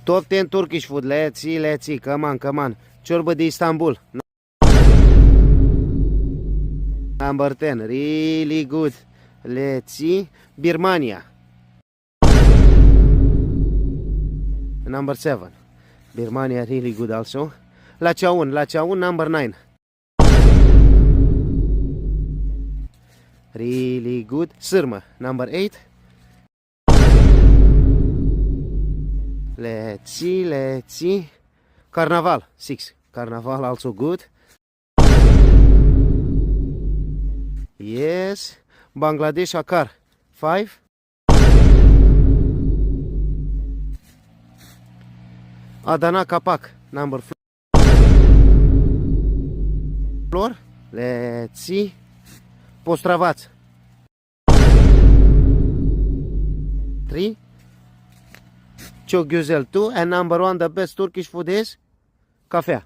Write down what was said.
Top 10 Turkish food. Let's see. Come on. Ciorbă de Istanbul. Number 10. Really good. Let's see. Birmania. Number 7. Birmania really good also. Lachaun number 9. Really good. Sârmă number 8. Let's see. Carnaval 6. Carnaval also good. Yes. Bangladesh Akar 5. Adana Kapak number 4. Let's see. Postravaț 3. Çok güzel 2. And number 1 the best Turkish food is cafea.